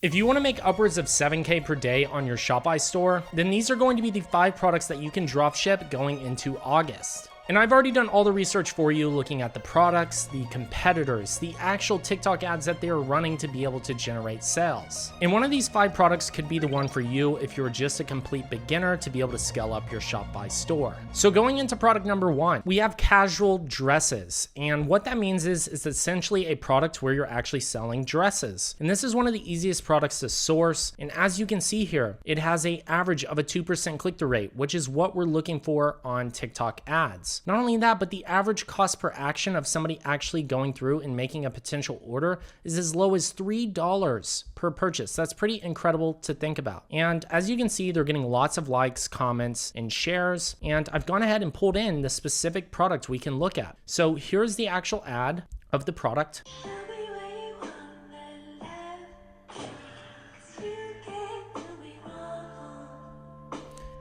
If you want to make upwards of 7K per day on your Shopify store, then these are going to be the 5 products that you can drop ship going into August. And I've already done all the research for you, looking at the products, the competitors, the actual TikTok ads that they're running to be able to generate sales. And one of these 5 products could be the one for you if you're just a complete beginner to be able to scale up your Shopify store. So going into product number 1, we have casual dresses. And what that means is it's essentially a product where you're actually selling dresses. And this is one of the easiest products to source. And as you can see here, it has an average of a 2% click-through rate, which is what we're looking for on TikTok ads. Not only that, but the average cost per action of somebody actually going through and making a potential order is as low as $3 per purchase. That's pretty incredible to think about. And as you can see, they're getting lots of likes, comments, and shares. And I've gone ahead and pulled in the specific product we can look at. So here's the actual ad of the product.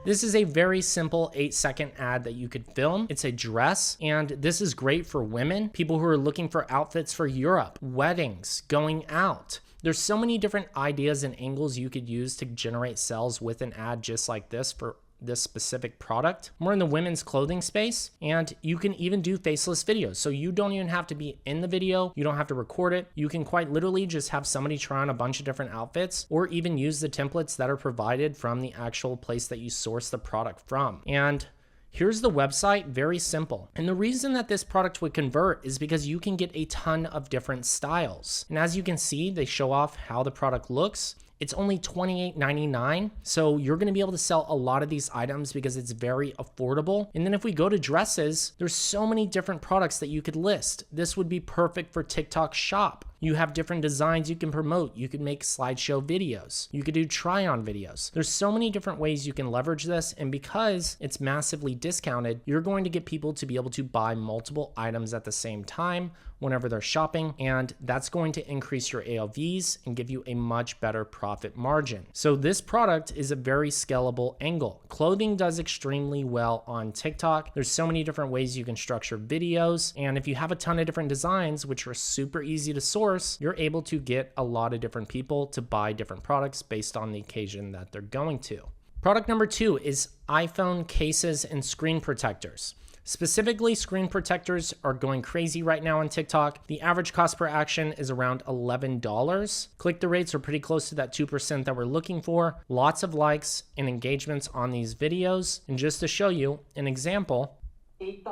This is a very simple 8-second ad that you could film. It's a dress, and this is great for women, people who are looking for outfits for Europe, weddings, going out. There's so many different ideas and angles you could use to generate sales with an ad just like this for this specific product. We're in the women's clothing space, and you can even do faceless videos. So you don't even have to be in the video. You don't have to record it. You can quite literally just have somebody try on a bunch of different outfits, or even use the templates that are provided from the actual place that you source the product from. And here's the website, very simple. And the reason that this product would convert is because you can get a ton of different styles. And as you can see, they show off how the product looks. It's only $28.99, so you're going to be able to sell a lot of these items because it's very affordable. And then if we go to dresses, there's so many different products that you could list. This would be perfect for TikTok Shop. You have different designs you can promote. You could make slideshow videos. You could do try-on videos. There's so many different ways you can leverage this, and because it's massively discounted, you're going to get people to be able to buy multiple items at the same time whenever they're shopping, and that's going to increase your AOVs and give you a much better profit margin. So this product is a very scalable angle. Clothing does extremely well on TikTok. There's so many different ways you can structure videos, and if you have a ton of different designs, which are super easy to source, you're able to get a lot of different people to buy different products based on the occasion that they're going to. Product number 2 is iPhone cases and screen protectors. Specifically, screen protectors are going crazy right now on TikTok. The average cost per action is around $11. Click-through rates are pretty close to that 2% that we're looking for. Lots of likes and engagements on these videos. And just to show you an example, $8,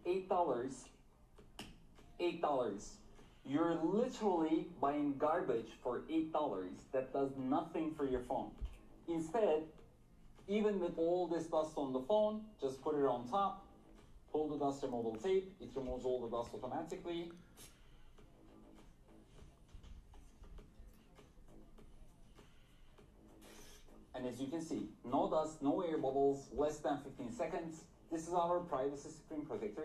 $8. You're literally buying garbage for $8 that does nothing for your phone. Instead, even with all this dust on the phone, just put it on top, pull the dust removal tape, it removes all the dust automatically. And as you can see, no dust, no air bubbles, less than 15 seconds. This is our privacy screen protector.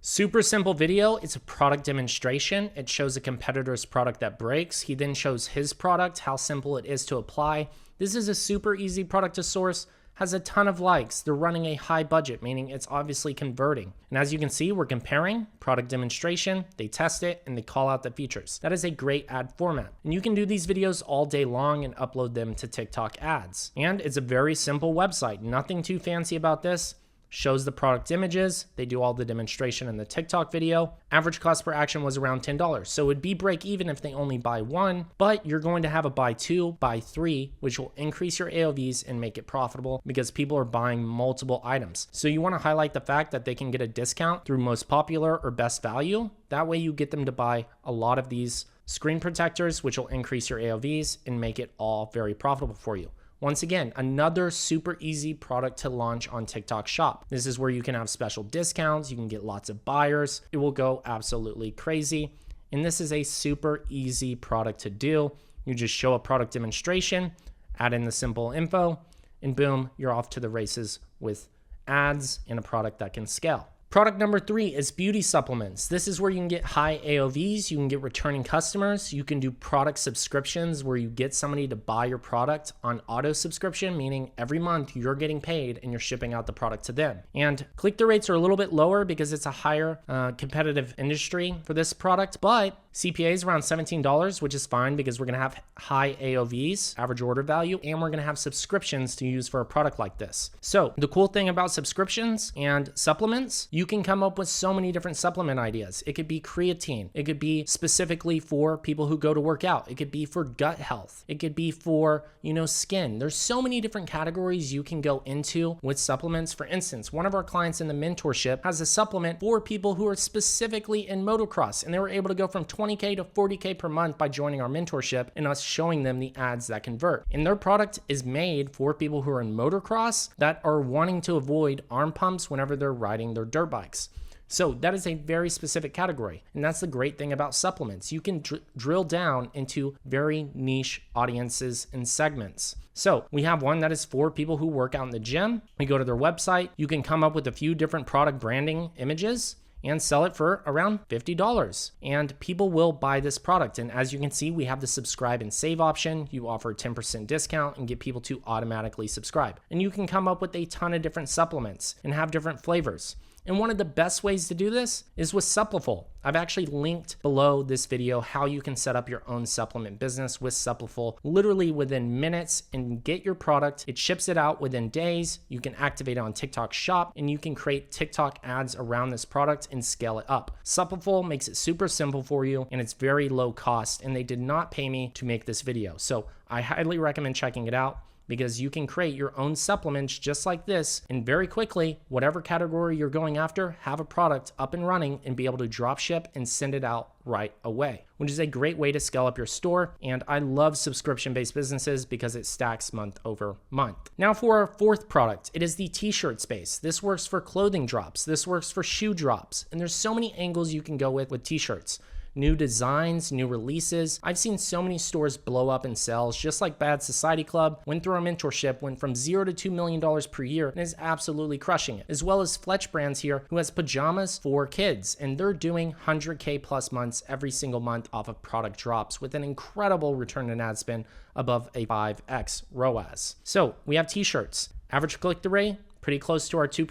Super simple video. It's a product demonstration. It shows a competitor's product that breaks. He then shows his product, how simple it is to apply. This is a super easy product to source, has a ton of likes. They're running a high budget, meaning it's obviously converting. And as you can see, we're comparing product demonstration, they test it, and they call out the features. That is a great ad format. And you can do these videos all day long and upload them to TikTok ads. And it's a very simple website. Nothing too fancy about this. Shows the product images. They do all the demonstration in the TikTok video. Average cost per action was around $10. So it'd be break even if they only buy one, but you're going to have a buy 2, buy 3, which will increase your AOVs and make it profitable because people are buying multiple items. So you want to highlight the fact that they can get a discount through most popular or best value. That way you get them to buy a lot of these screen protectors, which will increase your AOVs and make it all very profitable for you. Once again, another super easy product to launch on TikTok Shop. This is where you can have special discounts. You can get lots of buyers. It will go absolutely crazy. And this is a super easy product to do. You just show a product demonstration, add in the simple info, and boom, you're off to the races with ads and a product that can scale. Product number 3 is beauty supplements. This is where you can get high AOVs, you can get returning customers, you can do product subscriptions where you get somebody to buy your product on auto subscription, meaning every month you're getting paid and you're shipping out the product to them. And click-through rates are a little bit lower because it's a higher competitive industry for this product, but CPA is around $17, which is fine because we're going to have high AOVs, average order value, and we're going to have subscriptions to use for a product like this. So the cool thing about subscriptions and supplements, you can come up with so many different supplement ideas. It could be creatine. It could be specifically for people who go to work out. It could be for gut health. It could be for, skin. There's so many different categories you can go into with supplements. For instance, one of our clients in the mentorship has a supplement for people who are specifically in motocross, and they were able to go from 20K to 40K per month by joining our mentorship and us showing them the ads that convert. And their product is made for people who are in motocross that are wanting to avoid arm pumps whenever they're riding their dirt bikes. So that is a very specific category. And that's the great thing about supplements. You can drill down into very niche audiences and segments. So we have one that is for people who work out in the gym. We go to their website. You can come up with a few different product branding images and sell it for around $50. And people will buy this product. And as you can see, we have the subscribe and save option. You offer a 10% discount and get people to automatically subscribe. And you can come up with a ton of different supplements and have different flavors. And one of the best ways to do this is with Suppliful. I've actually linked below this video how you can set up your own supplement business with Suppliful literally within minutes and get your product. It ships it out within days. You can activate it on TikTok Shop and you can create TikTok ads around this product and scale it up. Suppliful makes it super simple for you and it's very low cost, and they did not pay me to make this video. So I highly recommend checking it out, because you can create your own supplements just like this, and very quickly, whatever category you're going after, have a product up and running and be able to drop ship and send it out right away, which is a great way to scale up your store. And I love subscription-based businesses because it stacks month over month. Now for our fourth product, it is the t-shirt space. This works for clothing drops. This works for shoe drops. And there's so many angles you can go with t-shirts. New designs, new releases. I've seen so many stores blow up in sales, just like Bad Society Club went through our mentorship, went from $0 to $2 million per year and is absolutely crushing it. As well as Fletch Brands here, who has pajamas for kids, and they're doing 100K plus months every single month off of product drops with an incredible return on ad spend above a 5x ROAS. So we have t-shirts. Average click-through rate, pretty close to our 2%.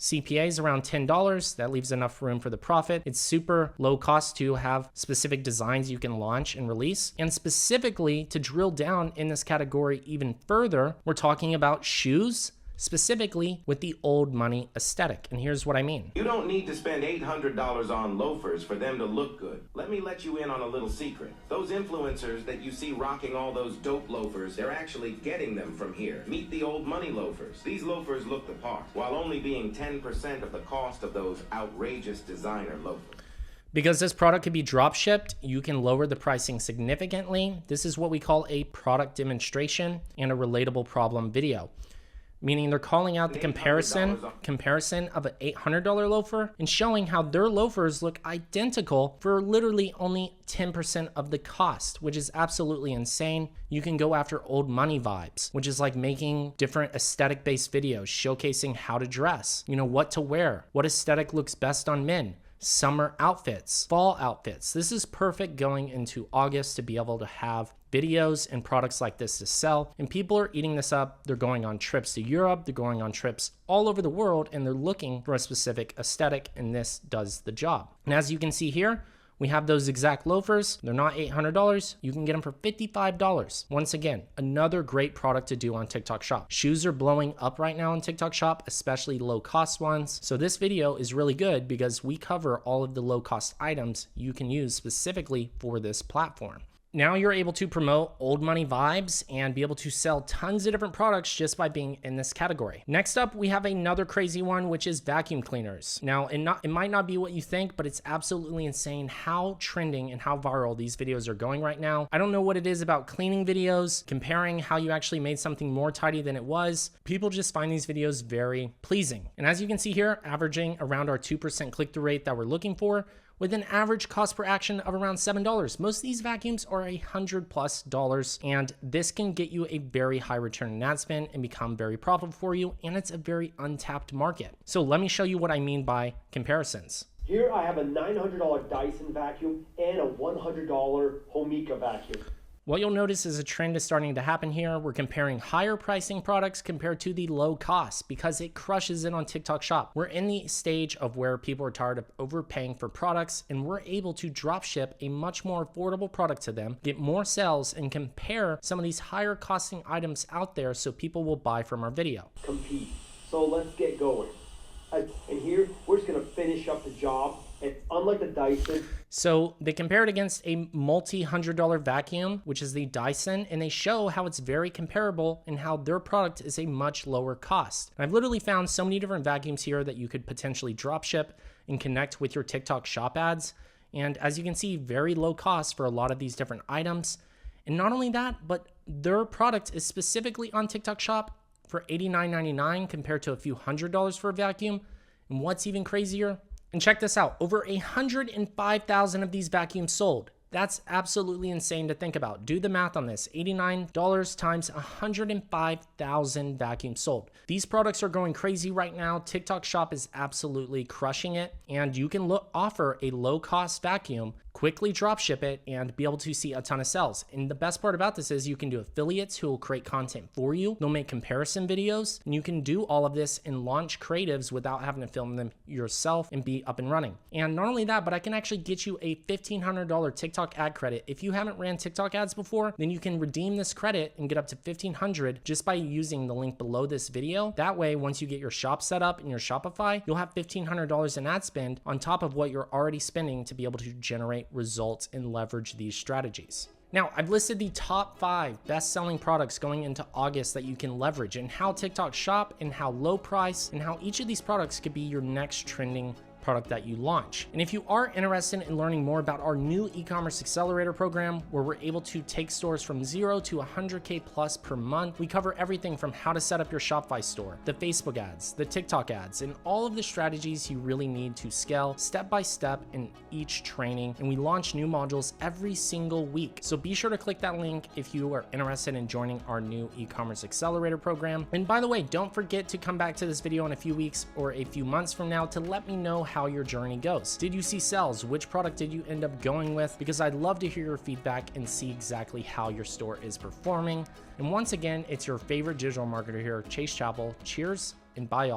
CPA is around $10. That leaves enough room for the profit. It's super low cost to have specific designs you can launch and release. And specifically to drill down in this category even further, we're talking about shoes, specifically with the old money aesthetic. And here's what I mean. You don't need to spend $800 on loafers for them to look good. Let me let you in on a little secret. Those influencers that you see rocking all those dope loafers, they're actually getting them from here. Meet the old money loafers. These loafers look the part, while only being 10% of the cost of those outrageous designer loafers. Because this product could be drop shipped, you can lower the pricing significantly. This is what we call a product demonstration and a relatable problem video. Meaning they're calling out the comparison of an $800 loafer and showing how their loafers look identical for literally only 10% of the cost, which is absolutely insane. You can go after old money vibes, which is like making different aesthetic based videos showcasing how to dress, what to wear, what aesthetic looks best on men. Summer outfits, fall outfits. This is perfect going into August to be able to have videos and products like this to sell. And people are eating this up. They're going on trips to Europe. They're going on trips all over the world, and they're looking for a specific aesthetic, and this does the job. And as you can see here, we have those exact loafers. They're not $800. You can get them for $55. Once again, another great product to do on TikTok Shop. Shoes are blowing up right now on TikTok Shop, especially low cost ones. So this video is really good because we cover all of the low cost items you can use specifically for this platform. Now you're able to promote old money vibes and be able to sell tons of different products just by being in this category. Next up, we have another crazy one, which is vacuum cleaners. Now, it might not be what you think, but it's absolutely insane how trending and how viral these videos are going right now. I don't know what it is about cleaning videos, comparing how you actually made something more tidy than it was. People just find these videos very pleasing. And as you can see here, averaging around our 2% click-through rate that we're looking for, with an average cost per action of around $7. Most of these vacuums are $100+, and this can get you a very high return on ad spend and become very profitable for you, and it's a very untapped market. So let me show you what I mean by comparisons. Here I have a $900 Dyson vacuum and a $100 Homika vacuum. What you'll notice is a trend is starting to happen here. We're comparing higher pricing products compared to the low cost because it crushes it on TikTok Shop. We're in the stage of where people are tired of overpaying for products, and we're able to drop ship a much more affordable product to them, get more sales, and compare some of these higher costing items out there so people will buy from our video. Compete. So let's get going. And here, we're just gonna finish up the job. And unlike the Dyson. So they compare it against a multi-$100 vacuum, which is the Dyson, and they show how it's very comparable and how their product is a much lower cost. And I've literally found so many different vacuums here that you could potentially drop ship and connect with your TikTok Shop ads. And as you can see, very low cost for a lot of these different items. And not only that, but their product is specifically on TikTok Shop for $89.99 compared to a few $100s for a vacuum. And what's even crazier? And check this out, over 105,000 of these vacuums sold. That's absolutely insane to think about. Do the math on this. $89 times 105,000 vacuums sold. These products are going crazy right now. TikTok Shop is absolutely crushing it. And you can offer a low-cost vacuum, quickly drop ship it, and be able to see a ton of sales. And the best part about this is you can do affiliates who will create content for you. They'll make comparison videos, and you can do all of this and launch creatives without having to film them yourself and be up and running. And not only that, but I can actually get you a $1,500 TikTok ad credit. If you haven't ran TikTok ads before, then you can redeem this credit and get up to $1,500 just by using the link below this video. That way, once you get your shop set up in your Shopify, you'll have $1,500 in ad spend on top of what you're already spending to be able to generate results and leverage these strategies. Now, I've listed the top 5 best-selling products going into August that you can leverage, and how TikTok Shop and how low price and how each of these products could be your next trending product that you launch. And if you are interested in learning more about our new e-commerce accelerator program, where we're able to take stores from 0 to 100K plus per month, we cover everything from how to set up your Shopify store, the Facebook ads, the TikTok ads, and all of the strategies you really need to scale step by step in each training. And we launch new modules every single week. So be sure to click that link if you are interested in joining our new e-commerce accelerator program. And by the way, don't forget to come back to this video in a few weeks or a few months from now to let me know how your journey goes. Did you see sales? Which product did you end up going with? Because I'd love to hear your feedback and see exactly how your store is performing. And once again, it's your favorite digital marketer here, Chase Chappell. Cheers and bye, y'all.